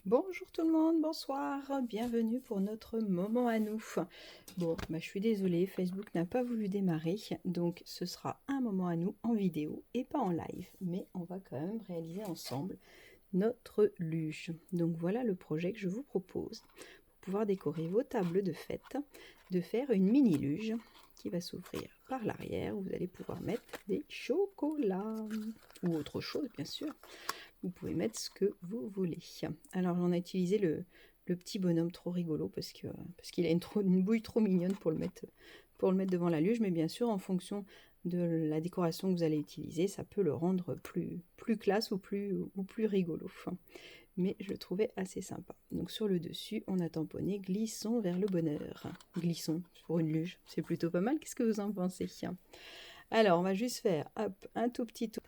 Bonjour tout le monde, bonsoir, bienvenue pour notre moment à nous. Bon, je suis désolée, Facebook n'a pas voulu démarrer, donc ce sera un moment à nous en vidéo et pas en live, mais on va quand même réaliser ensemble notre luge. Donc voilà le projet que je vous propose pour pouvoir décorer vos tables de fête, de faire une mini luge qui va s'ouvrir par l'arrière où vous allez pouvoir mettre des chocolats ou autre chose bien sûr. Vous pouvez mettre ce que vous voulez. Alors on a utilisé le petit bonhomme trop rigolo parce qu'il a une bouille trop mignonne pour le mettre devant la luge, mais bien sûr en fonction de la décoration que vous allez utiliser, ça peut le rendre plus classe ou plus rigolo. Mais je le trouvais assez sympa. Donc sur le dessus, on a tamponné glissons vers le bonheur. Glissons pour une luge, c'est plutôt pas mal. Qu'est-ce que vous en pensez? Alors on va juste faire un tout petit tour.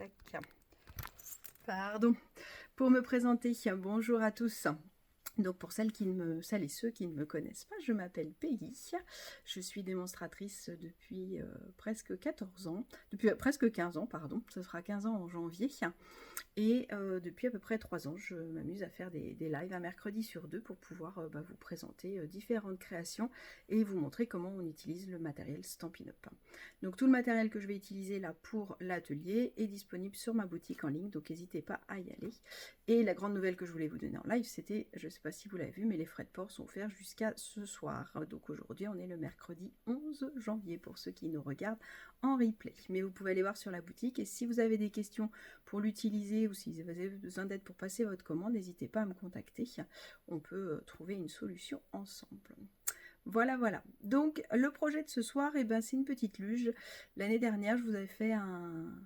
Pardon. Pour me présenter, bonjour à tous. Donc pour celles et ceux qui ne me connaissent pas, je m'appelle Peggy. Je suis démonstratrice depuis presque 14 ans, depuis presque 15 ans, pardon. Ça sera 15 ans en janvier. Et depuis à peu près 3 ans, je m'amuse à faire des lives un mercredi sur 2 pour pouvoir vous présenter différentes créations et vous montrer comment on utilise le matériel Stampin' Up. Donc tout le matériel que je vais utiliser là pour l'atelier est disponible sur ma boutique en ligne, donc n'hésitez pas à y aller. Et la grande nouvelle que je voulais vous donner en live, c'était, je ne sais pas si vous l'avez vu, mais les frais de port sont offerts jusqu'à ce soir. Donc aujourd'hui, on est le mercredi 11 janvier pour ceux qui nous regardent en replay. Mais vous pouvez aller voir sur la boutique et si vous avez des questions pour l'utiliser ou si vous avez besoin d'aide pour passer votre commande, n'hésitez pas à me contacter. On peut trouver une solution ensemble. Voilà. Donc, le projet de ce soir, c'est une petite luge. L'année dernière, je vous avais fait un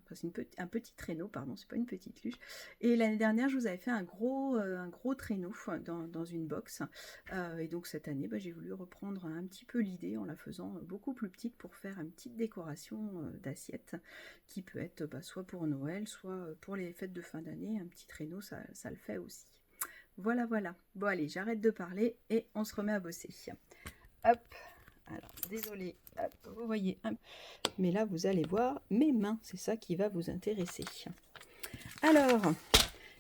petit traîneau, pardon, c'est pas une petite luge. Et l'année dernière, je vous avais fait un gros traîneau dans une box. Et donc, cette année, j'ai voulu reprendre un petit peu l'idée en la faisant beaucoup plus petite pour faire une petite décoration d'assiette qui peut être soit pour Noël, soit pour les fêtes de fin d'année. Un petit traîneau, ça le fait aussi. Voilà. Bon, allez, j'arrête de parler et on se remet à bosser. Hop, alors désolé, vous voyez, mais là vous allez voir mes mains, c'est ça qui va vous intéresser. Alors,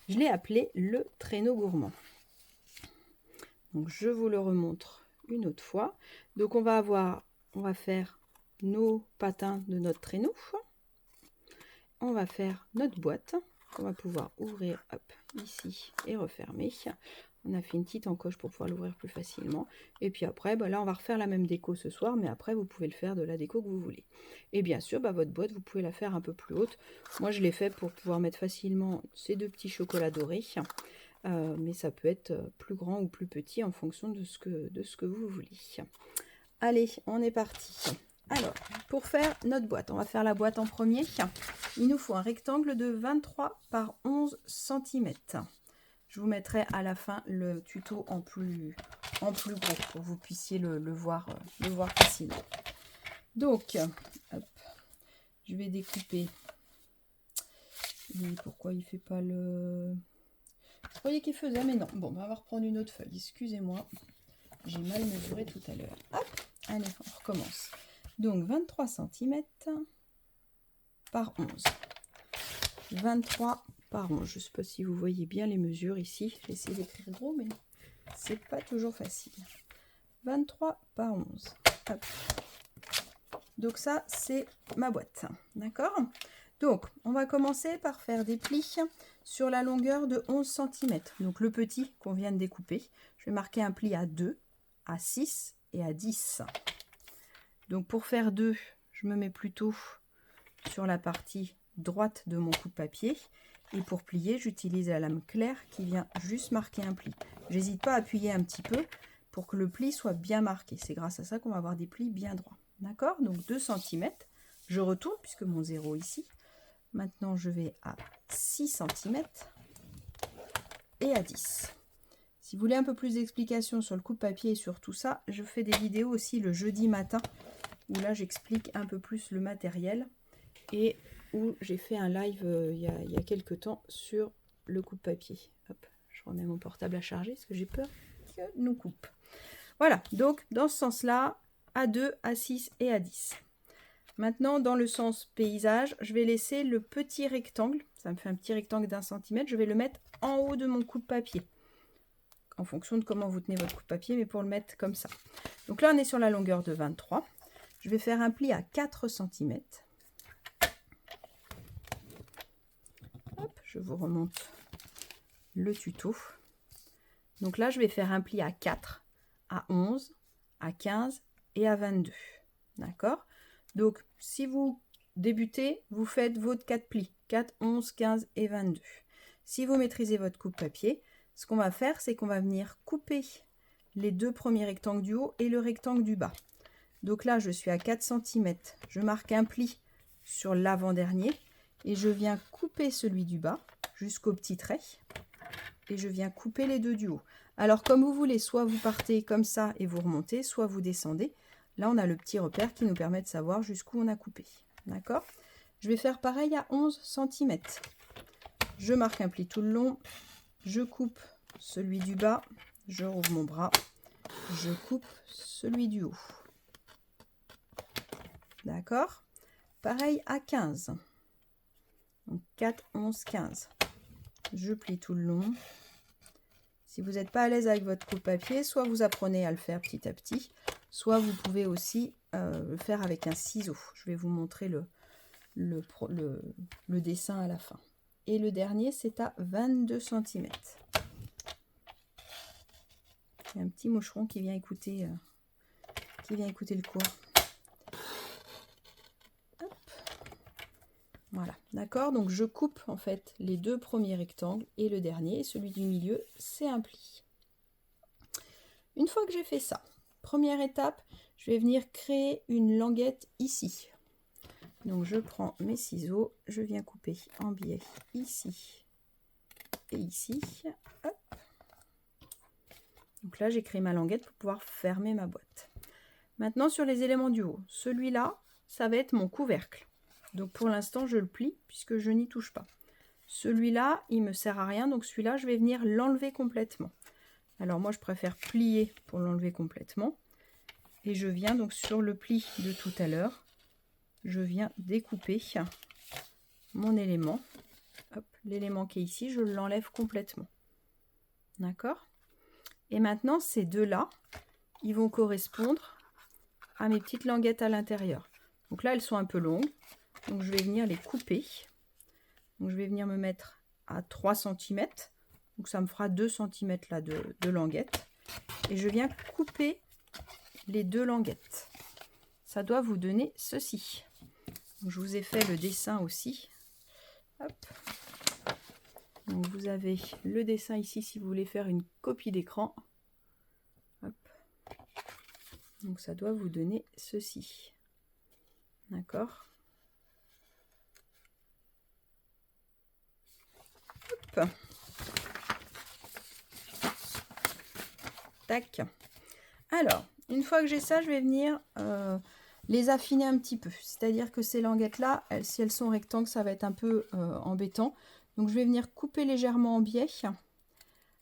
je l'ai appelé le traîneau gourmand. Donc je vous le remontre une autre fois. Donc on va faire nos patins de notre traîneau. On va faire notre boîte qu'on va pouvoir ouvrir ici et refermer. On a fait une petite encoche pour pouvoir l'ouvrir plus facilement. Et puis après, là, on va refaire la même déco ce soir, mais après, vous pouvez le faire de la déco que vous voulez. Et bien sûr, votre boîte, vous pouvez la faire un peu plus haute. Moi, je l'ai fait pour pouvoir mettre facilement ces deux petits chocolats dorés. Mais ça peut être plus grand ou plus petit en fonction de ce que vous voulez. Allez, on est parti. Alors, pour faire notre boîte, on va faire la boîte en premier. Il nous faut un rectangle de 23 par 11 cm. Je vous mettrai à la fin le tuto en plus gros pour que vous puissiez le voir facilement. Donc, je vais découper. Pourquoi il ne fait pas le... Je croyais qu'il faisait, mais non. Bon, on va reprendre une autre feuille. Excusez-moi, j'ai mal mesuré tout à l'heure. Hop, allez, on recommence. Donc, 23 cm par 11. 23 par 11. Je ne sais pas si vous voyez bien les mesures ici. J'ai essayé d'écrire gros, mais c'est pas toujours facile. 23 par 11. Hop. Donc ça, c'est ma boîte. D'accord? Donc, on va commencer par faire des plis sur la longueur de 11 cm. Donc, le petit qu'on vient de découper. Je vais marquer un pli à 2, à 6 et à 10. Donc, pour faire 2, je me mets plutôt sur la partie droite de mon coup de papier. Et pour plier, j'utilise la lame claire qui vient juste marquer un pli. J'hésite pas à appuyer un petit peu pour que le pli soit bien marqué. C'est grâce à ça qu'on va avoir des plis bien droits. D'accord? Donc 2 cm. Je retourne puisque mon 0 ici. Maintenant, je vais à 6 cm et à 10. Si vous voulez un peu plus d'explications sur le coup de papier et sur tout ça, je fais des vidéos aussi le jeudi matin où là, j'explique un peu plus le matériel et où j'ai fait un live il y a quelques temps sur le coup de papier. Hop, je remets mon portable à charger parce que j'ai peur qu'il nous coupe. Voilà, donc dans ce sens-là, à 2, à 6 et à 10. Maintenant, dans le sens paysage, je vais laisser le petit rectangle, ça me fait un petit rectangle d'1 cm, je vais le mettre en haut de mon coup de papier. en fonction de comment vous tenez votre coupe-papier, mais pour le mettre comme ça. Donc là, on est sur la longueur de 23. Je vais faire un pli à 4 cm. Hop, je vous remonte le tuto. Donc là, je vais faire un pli à 4, à 11, à 15 et à 22. D'accord? Donc, si vous débutez, vous faites votre 4 plis. 4, 11, 15 et 22. Si vous maîtrisez votre coupe-papier, ce qu'on va faire, c'est qu'on va venir couper les deux premiers rectangles du haut et le rectangle du bas. Donc là, je suis à 4 cm. Je marque un pli sur l'avant-dernier et je viens couper celui du bas jusqu'au petit trait. Et je viens couper les deux du haut. Alors, comme vous voulez, soit vous partez comme ça et vous remontez, soit vous descendez. Là, on a le petit repère qui nous permet de savoir jusqu'où on a coupé. D'accord? Je vais faire pareil à 11 cm. Je marque un pli tout le long. Je coupe celui du bas. Je rouvre mon bras. Je coupe celui du haut. D'accord? Pareil à 15. Donc 4, 11, 15. Je plie tout le long. Si vous n'êtes pas à l'aise avec votre coupe-papier, soit vous apprenez à le faire petit à petit, soit vous pouvez aussi le faire avec un ciseau. Je vais vous montrer le dessin à la fin. Et le dernier, c'est à 22 cm. Il y a un petit moucheron qui vient écouter, le cours. Hop. Voilà, d'accord? Donc je coupe en fait les deux premiers rectangles et le dernier, celui du milieu, c'est un pli. Une fois que j'ai fait ça, première étape, je vais venir créer une languette ici. Donc je prends mes ciseaux, je viens couper en biais ici et ici. Hop. Donc là, j'ai créé ma languette pour pouvoir fermer ma boîte. Maintenant, sur les éléments du haut, celui-là, ça va être mon couvercle. Donc pour l'instant, je le plie puisque je n'y touche pas. Celui-là, il ne me sert à rien, donc celui-là, je vais venir l'enlever complètement. Alors moi, je préfère plier pour l'enlever complètement. Et je viens donc sur le pli de tout à l'heure, je viens découper mon élément. L'élément qui est ici, je l'enlève complètement. D'accord? Et maintenant, ces deux-là, ils vont correspondre à mes petites languettes à l'intérieur. Donc là, elles sont un peu longues. Donc je vais venir les couper. Donc je vais venir me mettre à 3 cm. Donc ça me fera 2 cm là de languettes. Et je viens couper les deux languettes. Ça doit vous donner ceci. Donc je vous ai fait le dessin aussi. Hop. Donc vous avez le dessin ici si vous voulez faire une copie d'écran. Hop. Donc ça doit vous donner ceci. D'accord? Hop. Tac. Alors, une fois que j'ai ça, je vais venir les affiner un petit peu. C'est-à-dire que ces languettes-là, si elles sont rectangles, ça va être un peu embêtant. Donc, je vais venir couper légèrement en biais.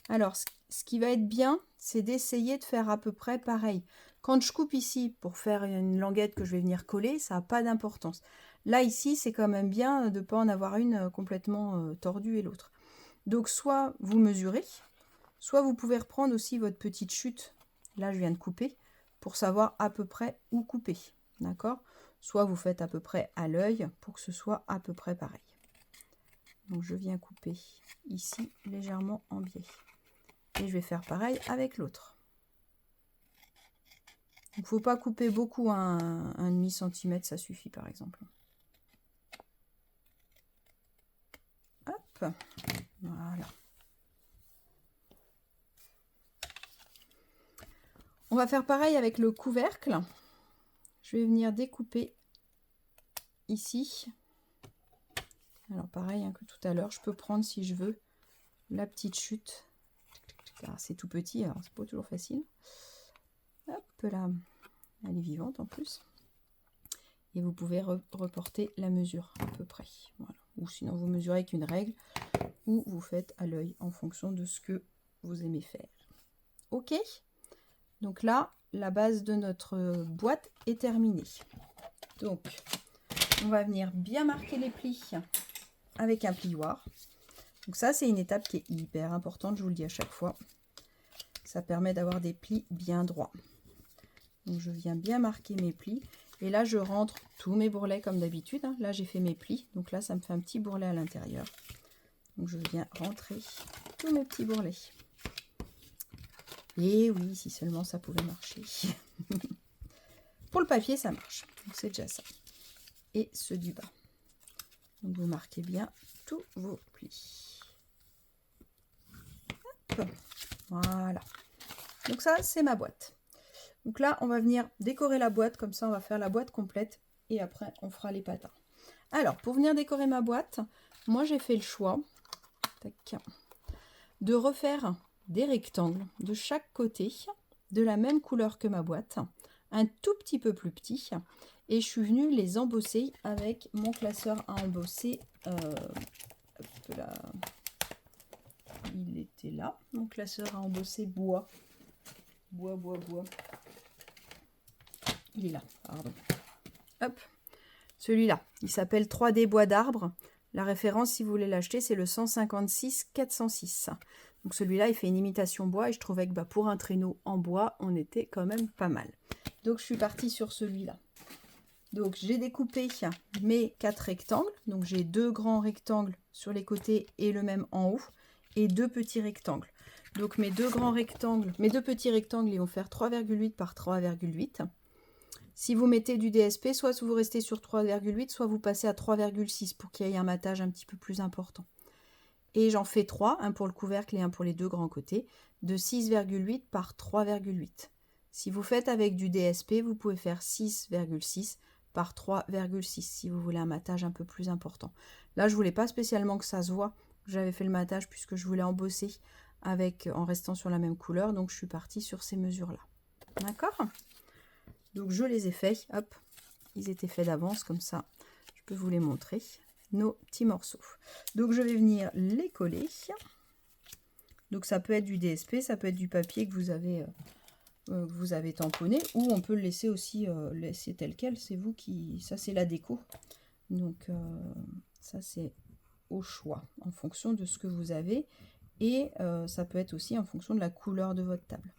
Alors, ce qui va être bien, c'est d'essayer de faire à peu près pareil. Quand je coupe ici pour faire une languette que je vais venir coller, ça n'a pas d'importance. Là, ici, c'est quand même bien de ne pas en avoir une complètement tordue et l'autre. Donc, soit vous mesurez, soit vous pouvez reprendre aussi votre petite chute. Là, je viens de couper pour savoir à peu près où couper. D'accord? Soit vous faites à peu près à l'œil pour que ce soit à peu près pareil. Donc, je viens couper ici légèrement en biais. Et je vais faire pareil avec l'autre. Il ne faut pas couper beaucoup, un demi-centimètre, ça suffit par exemple. Hop, voilà. On va faire pareil avec le couvercle. Je vais venir découper ici. Alors pareil que tout à l'heure, je peux prendre si je veux la petite chute. C'est tout petit, alors c'est pas toujours facile. Hop là, elle est vivante en plus. Et vous pouvez reporter la mesure à peu près. Voilà. Ou sinon vous mesurez avec une règle ou vous faites à l'œil en fonction de ce que vous aimez faire. Ok? Donc là, la base de notre boîte est terminée. Donc, on va venir bien marquer les plis avec un plioir. Donc ça, c'est une étape qui est hyper importante, je vous le dis à chaque fois. Ça permet d'avoir des plis bien droits. Donc je viens bien marquer mes plis. Et là, je rentre tous mes bourrelets comme d'habitude. Hein. Là, j'ai fait mes plis. Donc là, ça me fait un petit bourrelet à l'intérieur. Donc je viens rentrer tous mes petits bourrelets. Et oui, si seulement ça pouvait marcher. Pour le papier, ça marche. Donc c'est déjà ça. Et ceux du bas. Donc vous marquez bien tous vos plis. Hop. Voilà. Donc ça, c'est ma boîte. Donc là, on va venir décorer la boîte. Comme ça, on va faire la boîte complète. Et après, on fera les patins. Alors, pour venir décorer ma boîte, moi, j'ai fait le choix de refaire des rectangles de chaque côté, de la même couleur que ma boîte, un tout petit peu plus petit. Et je suis venue les embosser avec mon classeur à embosser. Là. Il était là, mon classeur à embosser bois. Bois. Il est là, pardon. Hop, celui-là, il s'appelle 3D bois d'arbre. La référence, si vous voulez l'acheter, c'est le 156 406. Donc celui-là, il fait une imitation bois et je trouvais que pour un traîneau en bois, on était quand même pas mal. Donc je suis partie sur celui-là. Donc j'ai découpé mes 4 rectangles. Donc j'ai 2 grands rectangles sur les côtés et le même en haut. Et 2 petits rectangles. Donc mes 2 grands rectangles, mes 2 petits rectangles, ils vont faire 3,8 par 3,8. Si vous mettez du DSP, soit vous restez sur 3,8, soit vous passez à 3,6 pour qu'il y ait un matage un petit peu plus important. Et j'en fais 3, un pour le couvercle et un pour les 2 grands côtés, de 6,8 par 3,8. Si vous faites avec du DSP, vous pouvez faire 6,6 par 3,6 si vous voulez un matage un peu plus important. Là, je ne voulais pas spécialement que ça se voit. J'avais fait le matage puisque je voulais embosser en restant sur la même couleur. Donc, je suis partie sur ces mesures-là. D'accord ? Donc, je les ai faits. Hop, ils étaient faits d'avance comme ça. Je peux vous les montrer. Nos petits morceaux. Donc, je vais venir les coller. Donc, ça peut être du DSP, ça peut être du papier que vous avez tamponné. Ou on peut le laisser aussi laisser tel quel. C'est vous qui... Ça, c'est la déco. Donc, ça, c'est au choix en fonction de ce que vous avez et ça peut être aussi en fonction de la couleur de votre table.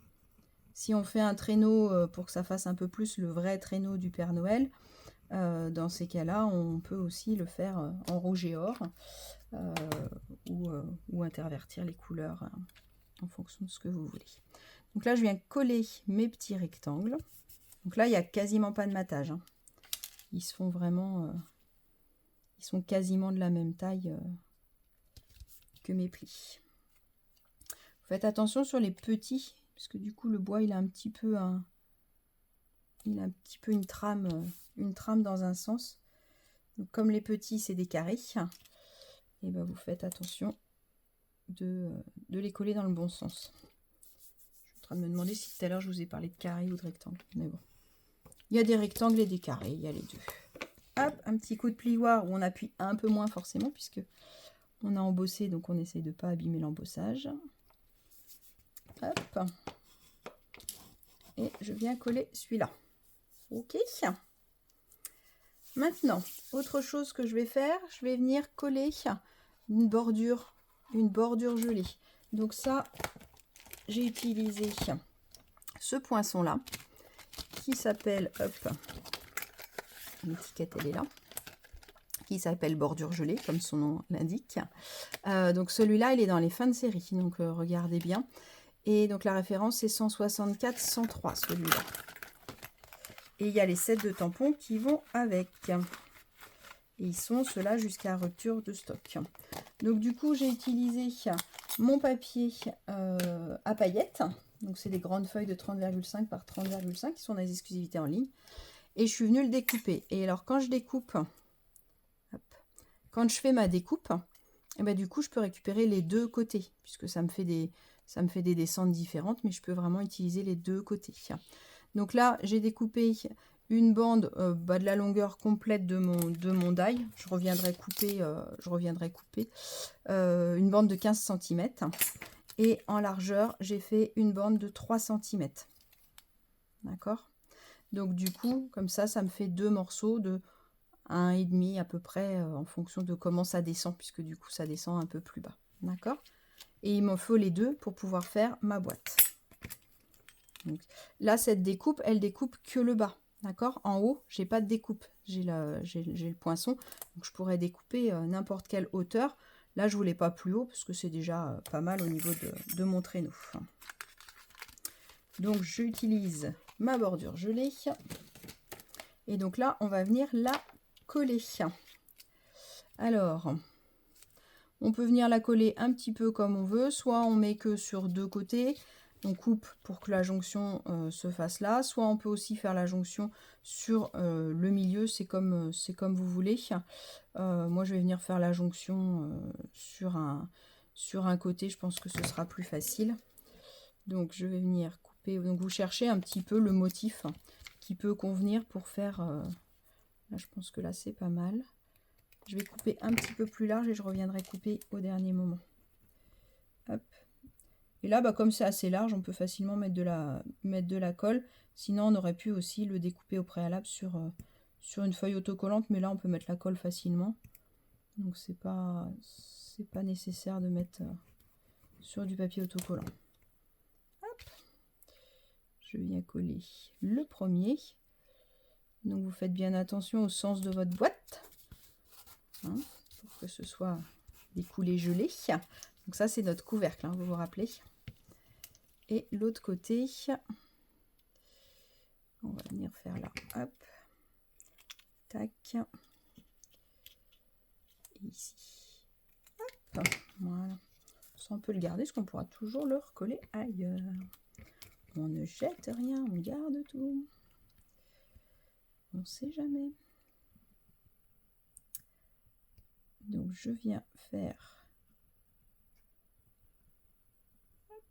Si on fait un traîneau pour que ça fasse un peu plus le vrai traîneau du Père Noël, dans ces cas-là, on peut aussi le faire en rouge et or ou intervertir les couleurs en fonction de ce que vous voulez. Donc là, je viens coller mes petits rectangles. Donc là, il n'y a quasiment pas de matage. Hein. Ils se font vraiment... Ils sont quasiment de la même taille que mes plis. Faites attention sur les petits, parce que du coup le bois il a un petit peu une trame dans un sens. Donc comme les petits c'est des carrés, et ben vous faites attention de les coller dans le bon sens. Je suis en train de me demander si tout à l'heure je vous ai parlé de carrés ou de rectangles, mais bon. Il y a des rectangles et des carrés, il y a les deux. Hop, un petit coup de plioir où on appuie un peu moins forcément puisque on a embossé, donc on essaye de ne pas abîmer l'embossage. Hop. Et je viens coller celui-là. Ok. Maintenant, autre chose que je vais faire, je vais venir coller une bordure gelée. Donc ça, j'ai utilisé ce poinçon-là qui s'appelle, hop, l'étiquette elle est là, qui s'appelle bordure gelée, comme son nom l'indique. Donc celui-là, il est dans les fins de série, donc regardez bien. Et donc la référence, c'est 164-103, celui-là. Et il y a les sets de tampons qui vont avec. Et ils sont ceux-là jusqu'à rupture de stock. Donc du coup, j'ai utilisé mon papier à paillettes. Donc c'est des grandes feuilles de 30,5 par 30,5 qui sont dans les exclusivités en ligne. Et je suis venue le découper. Et alors quand je découpe, hop, quand je fais ma découpe, et ben, du coup je peux récupérer les deux côtés. Puisque ça me fait des descentes différentes, mais je peux vraiment utiliser les deux côtés. Donc là, j'ai découpé une bande de la longueur complète de mon die. Je reviendrai couper une bande de 15 cm. Et en largeur, j'ai fait une bande de 3 cm. D'accord? Donc du coup, comme ça, ça me fait deux morceaux de 1,5 à peu près, en fonction de comment ça descend, puisque du coup, ça descend un peu plus bas. D'accord? Et il m'en faut les deux pour pouvoir faire ma boîte. Donc, là, cette découpe, elle découpe que le bas. D'accord? En haut, j'ai pas de découpe. J'ai le poinçon. Donc, je pourrais découper n'importe quelle hauteur. Là, je voulais pas plus haut parce que c'est déjà pas mal au niveau de mon traîneau. Donc, j'utilise ma bordure gelée. Et donc là, on va venir la coller. Alors, on peut venir la coller un petit peu comme on veut. Soit on met que sur deux côtés. On coupe pour que la jonction se fasse là. Soit on peut aussi faire la jonction sur le milieu. C'est comme vous voulez. Moi, je vais venir faire la jonction sur un côté. Je pense que ce sera plus facile. Donc, je vais venir couper. Donc, vous cherchez un petit peu le motif qui peut convenir pour faire... là, je pense que là, c'est pas mal. Je vais couper un petit peu plus large et je reviendrai couper au dernier moment. Hop. Et là, bah, comme c'est assez large, on peut facilement mettre de la colle. Sinon, on aurait pu aussi le découper au préalable sur une feuille autocollante. Mais là, on peut mettre la colle facilement. Donc, c'est pas nécessaire de mettre sur du papier autocollant. Hop. Je viens coller le premier. Donc, vous faites bien attention au sens de votre boîte. Hein, pour que ce soit des coulées gelées. Donc ça, c'est notre couvercle, hein, vous vous rappelez. Et l'autre côté, on va venir faire là, hop, tac, et ici, hop, voilà. Ça, on peut le garder, parce qu'on pourra toujours le recoller ailleurs. On ne jette rien, on garde tout. On ne sait jamais. Donc, je viens faire... Hop,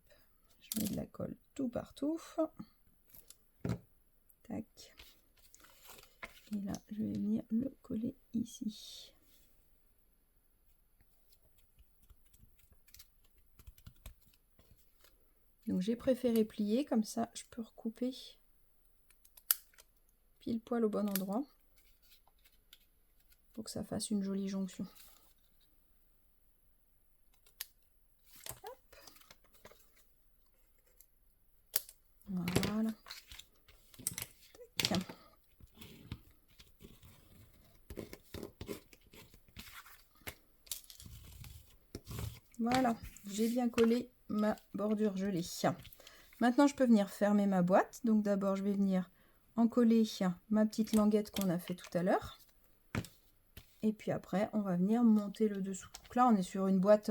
je mets de la colle tout partout. Tac. Et là, je vais venir le coller ici. Donc, j'ai préféré plier, comme ça, je peux recouper pile poil au bon endroit pour que ça fasse une jolie jonction. Hop. Voilà. Tac. Voilà, j'ai bien collé ma bordure gelée. Maintenant, je peux venir fermer ma boîte. Donc d'abord, je vais venir en coller ma petite languette qu'on a fait tout à l'heure. Et puis après, on va venir monter le dessous. Donc là, on est sur une boîte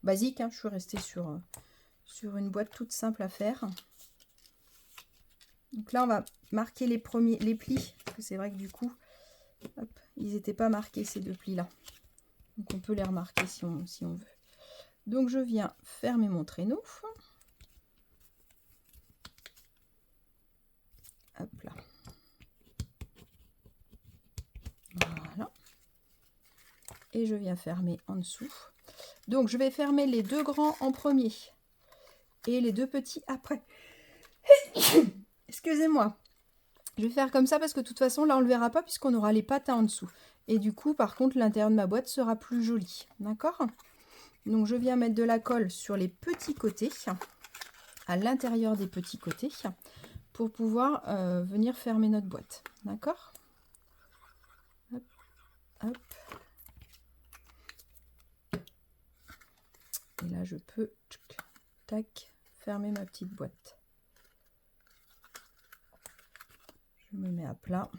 basique. Hein. Je suis restée sur une boîte toute simple à faire. Donc là, on va marquer les plis. Parce que c'est vrai que du coup, hop, ils n'étaient pas marqués ces deux plis-là. Donc on peut les remarquer si on veut. Donc je viens fermer mon traîneau. Hop là. Voilà. Et je viens fermer en dessous. Donc je vais fermer les deux grands en premier et les deux petits après. Excusez-moi. Je vais faire comme ça parce que de toute façon là on ne le verra pas puisqu'on aura les patins en dessous. Et du coup par contre l'intérieur de ma boîte sera plus joli. D'accord? Donc je viens mettre de la colle sur les petits côtés, à l'intérieur des petits côtés, pour pouvoir venir fermer notre boîte. D'accord? Hop, hop. Et là je peux, tac, fermer ma petite boîte. Je me mets à plat.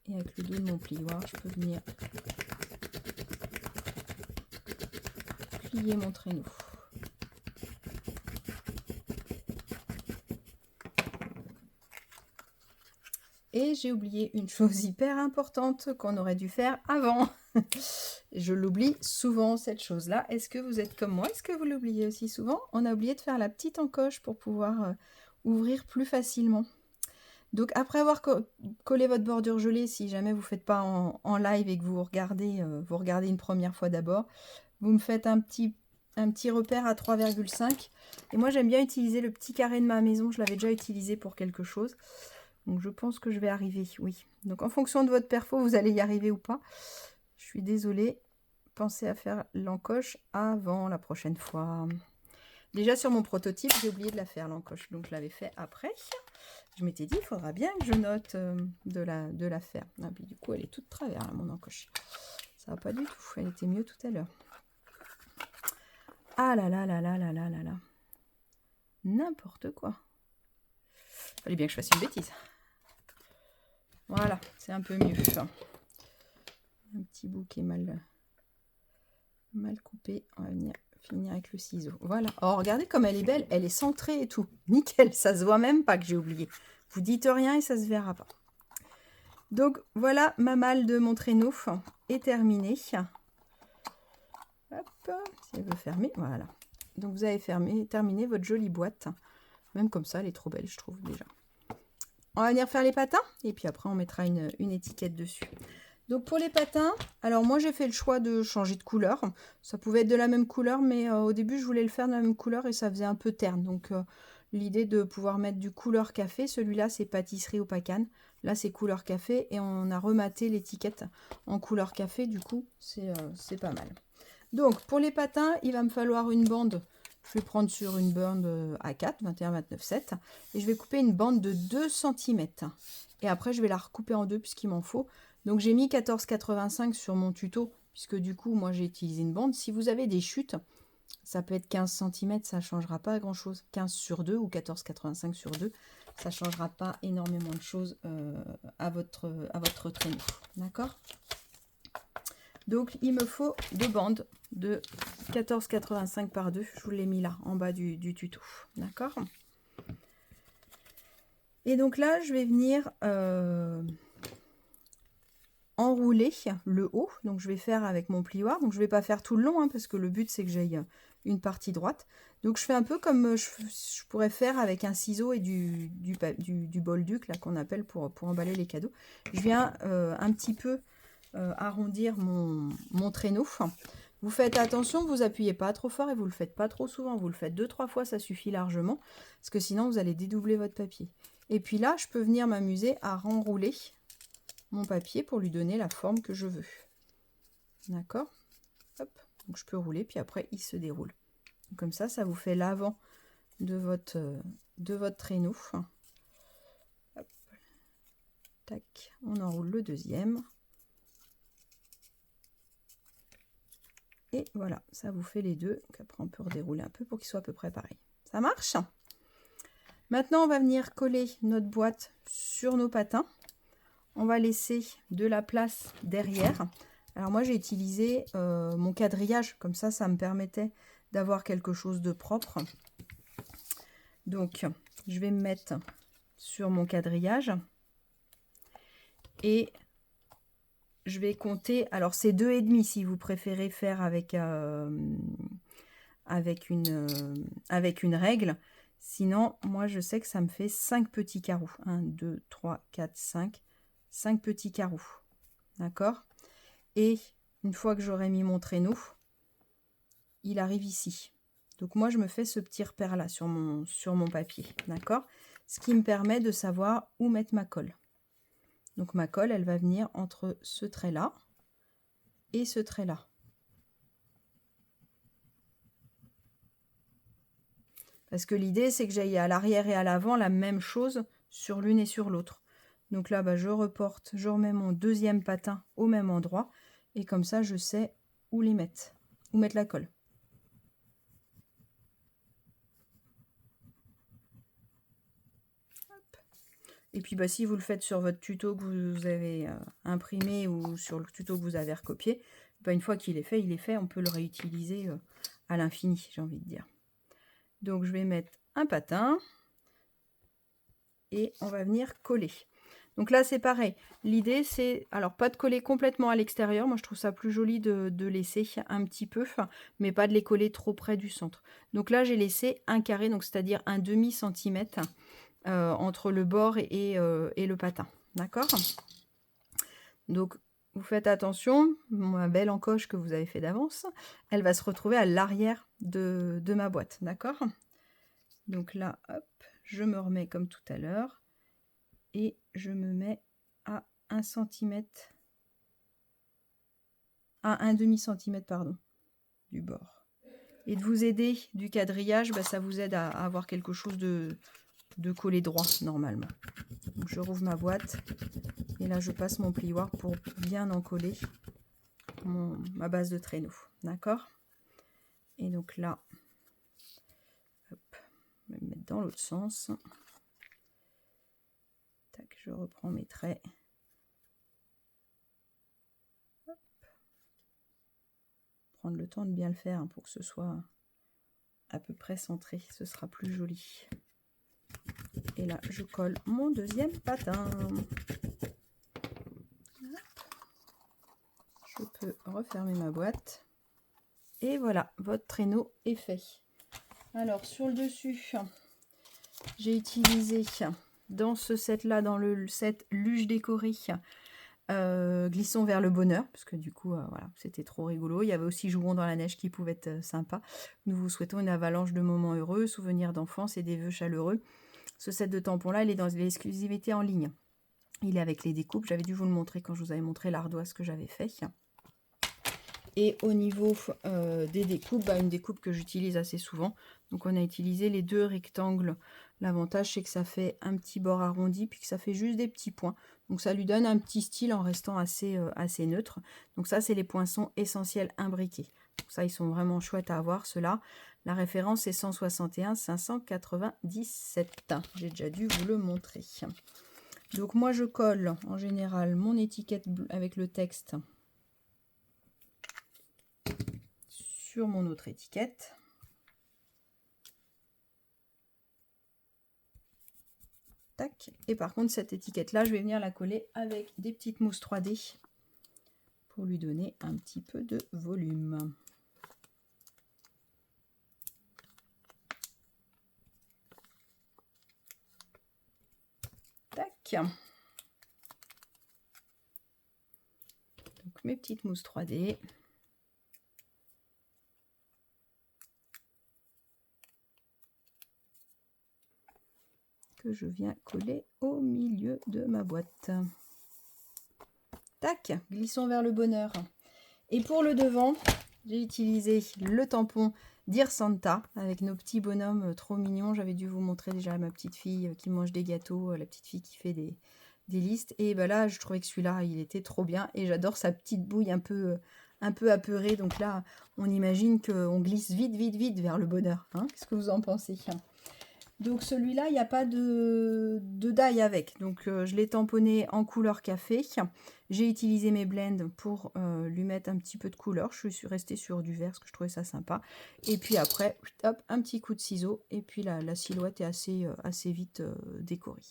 Et avec le dos de mon plioir, je peux venir plier mon traîneau. Et j'ai oublié une chose hyper importante qu'on aurait dû faire avant. Je l'oublie souvent cette chose-là. Est-ce que vous êtes comme moi? Est-ce que vous l'oubliez aussi souvent? On a oublié de faire la petite encoche pour pouvoir ouvrir plus facilement. Donc après avoir collé votre bordure gelée, si jamais vous ne faites pas en live et que vous regardez une première fois d'abord, vous me faites un petit repère à 3,5. Et moi j'aime bien utiliser le petit carré de ma maison, je l'avais déjà utilisé pour quelque chose. Donc je pense que je vais arriver, oui. Donc en fonction de votre perfo, vous allez y arriver ou pas. Je suis désolée, pensez à faire l'encoche avant la prochaine fois. Déjà sur mon prototype, j'ai oublié de la faire l'encoche, donc je l'avais fait après. Je m'étais dit, il faudra bien que je note de la faire. Ah, puis du coup, elle est toute travers, là, mon encoche. Ça va pas du tout, elle était mieux tout à l'heure. Ah là là là là là là là là. N'importe quoi. Fallait bien que je fasse une bêtise. Voilà, c'est un peu mieux. Un petit bout qui est mal coupé. On va venir finir avec le ciseau. Voilà. Oh, regardez comme elle est belle. Elle est centrée et tout. Nickel. Ça se voit même pas que j'ai oublié. Vous dites rien et ça se verra pas. Donc, voilà, ma malle de mon traîneau est terminée. Hop, si elle veut fermer. Voilà. Donc, vous avez terminé votre jolie boîte. Même comme ça, elle est trop belle, je trouve, déjà. On va venir faire les patins. Et puis après, on mettra une étiquette dessus. Donc pour les patins, alors moi j'ai fait le choix de changer de couleur. Ça pouvait être de la même couleur, mais au début je voulais le faire de la même couleur et ça faisait un peu terne. Donc l'idée de pouvoir mettre du couleur café, celui-là c'est pâtisserie au pacane. Là c'est couleur café et on a rematé l'étiquette en couleur café, du coup c'est pas mal. Donc pour les patins, il va me falloir une bande. Je vais prendre sur une bande A4, 21-29-7, et je vais couper une bande de 2 cm. Et après je vais la recouper en deux puisqu'il m'en faut. Donc j'ai mis 14,85 sur mon tuto, puisque du coup, moi j'ai utilisé une bande. Si vous avez des chutes, ça peut être 15 cm, ça ne changera pas grand chose. 15 sur 2 ou 14,85 sur 2, ça ne changera pas énormément de choses à votre traîneau. D'accord? Donc il me faut deux bandes de 14,85 par 2. Je vous l'ai mis là, en bas du tuto. D'accord? Et donc là, je vais venir enrouler le haut. Donc je vais faire avec mon plioir. Donc je vais pas faire tout le long, parce que le but c'est que j'aille une partie droite. Donc je fais un peu comme je pourrais faire avec un ciseau et du bolduc là qu'on appelle pour emballer les cadeaux. Je viens un petit peu arrondir mon traîneau. Vous faites attention, vous appuyez pas trop fort et vous le faites pas trop souvent. Vous le faites 2-3 fois, ça suffit largement, parce que sinon vous allez dédoubler votre papier. Et puis là, je peux venir m'amuser à renrouler mon papier pour lui donner la forme que je veux. D'accord? Hop, donc je peux rouler, puis après il se déroule. Comme ça vous fait l'avant de votre traîneau. Hop. Tac, on enroule le deuxième. Et voilà, ça vous fait les deux. Donc après on peut redérouler un peu pour qu'ils soient à peu près pareils. Ça marche? Maintenant on va venir coller notre boîte sur nos patins. On va laisser de la place derrière. Alors moi j'ai utilisé mon quadrillage, comme ça me permettait d'avoir quelque chose de propre. Donc je vais me mettre sur mon quadrillage et je vais compter, alors c'est 2,5 si vous préférez faire avec une règle. Sinon moi je sais que ça me fait 5 petits carreaux. 1, 2, 3, 4, 5. 5 petits carreaux. D'accord? Et une fois que j'aurai mis mon traîneau, il arrive ici. Donc moi, je me fais ce petit repère-là sur mon papier. D'accord? Ce qui me permet de savoir où mettre ma colle. Donc ma colle, elle va venir entre ce trait-là et ce trait-là. Parce que l'idée, c'est que j'aille à l'arrière et à l'avant la même chose sur l'une et sur l'autre. Donc là, je reporte, je remets mon deuxième patin au même endroit. Et comme ça, je sais où les mettre, où mettre la colle. Hop. Et puis si vous le faites sur votre tuto que vous avez imprimé ou sur le tuto que vous avez recopié, une fois qu'il est fait, on peut le réutiliser à l'infini, j'ai envie de dire. Donc je vais mettre un patin et on va venir coller. Donc là c'est pareil, l'idée c'est, alors pas de coller complètement à l'extérieur, moi je trouve ça plus joli de laisser un petit peu, mais pas de les coller trop près du centre. Donc là j'ai laissé un carré, donc c'est-à-dire un demi-centimètre entre le bord et le patin. D'accord? Donc vous faites attention, ma belle encoche que vous avez fait d'avance, elle va se retrouver à l'arrière de ma boîte. D'accord? Donc là, hop, je me remets comme tout à l'heure et je me mets à 1 cm, à un demi-centimètre, pardon, du bord. et de vous aider du quadrillage, bah, ça vous aide à avoir quelque chose de collé droit normalement. Donc je rouvre ma boîte et là je passe mon plioir pour bien encoller ma base de traîneau. D'accord? Et donc là, hop, je vais me mettre dans l'autre sens. Tac, je reprends mes traits. Hop. Prendre le temps de bien le faire, hein, pour que ce soit à peu près centré, ce sera plus joli. Et là, je colle mon deuxième patin. Je peux refermer ma boîte. Et voilà, votre traîneau est fait. Alors, sur le dessus, j'ai utilisé dans ce set-là, dans le set Luge décoré, Glissons vers le bonheur, parce que du coup, voilà, c'était trop rigolo. Il y avait aussi Jouons dans la neige qui pouvait être sympa. Nous vous souhaitons une avalanche de moments heureux, souvenirs d'enfance et des vœux chaleureux. Ce set de tampons-là, il est dans l'exclusivité en ligne. Il est avec les découpes. J'avais dû vous le montrer quand je vous avais montré l'ardoise que j'avais fait. Et au niveau des découpes, bah, une découpe que j'utilise assez souvent. Donc on a utilisé les 2 rectangles. L'avantage, c'est que ça fait un petit bord arrondi, puis que ça fait juste des petits points. Donc ça lui donne un petit style en restant assez neutre. Donc ça, c'est les poinçons essentiels imbriqués. Donc ça, ils sont vraiment chouettes à avoir, ceux-là. La référence est 161 597. J'ai déjà dû vous le montrer. Donc moi, je colle en général mon étiquette avec le texte sur mon autre étiquette. Tac. Et par contre, cette étiquette-là, je vais venir la coller avec des petites mousses 3D pour lui donner un petit peu de volume. Tac. Donc mes petites mousses 3D. Que je viens coller au milieu de ma boîte. Tac, glissons vers le bonheur. Et pour le devant, j'ai utilisé le tampon Dear Santa avec nos petits bonhommes trop mignons. J'avais dû vous montrer déjà ma petite fille qui mange des gâteaux, la petite fille qui fait des listes. Et ben là, je trouvais que celui-là, il était trop bien. Et j'adore sa petite bouille un peu apeurée. Donc là, on imagine qu'on glisse vite, vite, vite vers le bonheur. Hein, qu'est-ce que vous en pensez ? Donc celui-là, il n'y a pas de die avec. Donc je l'ai tamponné en couleur café. J'ai utilisé mes blends pour lui mettre un petit peu de couleur. Je suis restée sur du vert parce que je trouvais ça sympa. Et puis après, hop, un petit coup de ciseau. Et puis la silhouette est assez vite décorée.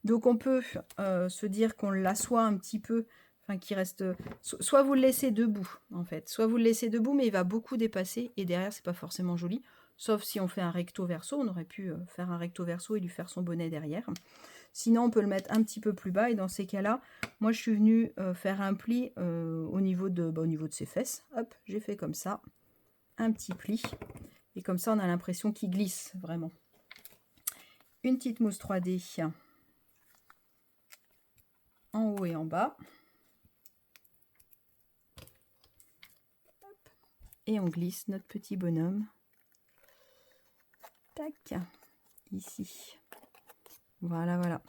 Donc on peut se dire qu'on l'assoit un petit peu. Enfin, qu'il reste... Soit vous le laissez debout, en fait. Soit vous le laissez debout, mais il va beaucoup dépasser. Et derrière, c'est pas forcément joli. Sauf si on fait un recto verso, on aurait pu faire un recto verso et lui faire son bonnet derrière. Sinon, on peut le mettre un petit peu plus bas. Et dans ces cas-là, moi, je suis venue faire un pli au niveau de ses fesses. Hop, j'ai fait comme ça, un petit pli. Et comme ça, on a l'impression qu'il glisse vraiment. Une petite mousse 3D en haut et en bas. Hop. Et on glisse notre petit bonhomme. Tac, ici. Voilà, voilà.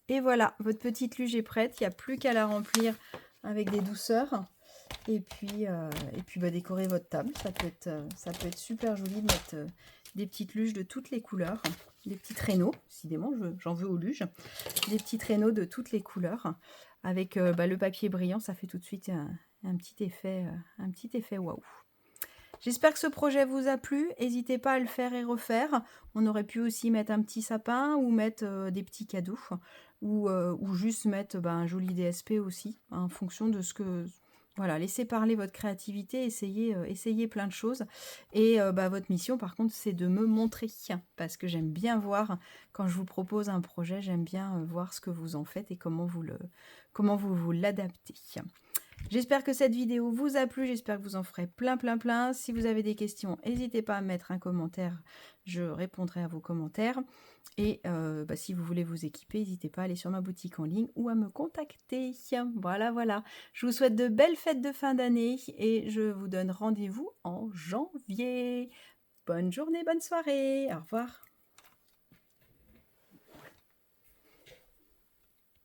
Et voilà, votre petite luge est prête. Il n'y a plus qu'à la remplir avec des douceurs. Et puis bah, décorer votre table. Ça peut être super joli de mettre des petites luges de toutes les couleurs. Des petits traîneaux, décidément, j'en veux aux luges. Des petits traîneaux de toutes les couleurs. Avec bah, le papier brillant, ça fait tout de suite un petit effet waouh. J'espère que ce projet vous a plu. N'hésitez pas à le faire et refaire. On aurait pu aussi mettre un petit sapin ou mettre des petits cadeaux. Ou juste mettre un joli DSP aussi, en fonction de ce que... Voilà, laissez parler votre créativité, essayez plein de choses. Et bah, votre mission, par contre, c'est de me montrer. Parce que j'aime bien voir, quand je vous propose un projet, j'aime bien voir ce que vous en faites et comment vous l'adaptez. J'espère que cette vidéo vous a plu, j'espère que vous en ferez plein, plein, plein. Si vous avez des questions, n'hésitez pas à mettre un commentaire, je répondrai à vos commentaires. Et si vous voulez vous équiper, n'hésitez pas à aller sur ma boutique en ligne ou à me contacter. Voilà, voilà. Je vous souhaite de belles fêtes de fin d'année et je vous donne rendez-vous en janvier. Bonne journée, bonne soirée. Au revoir.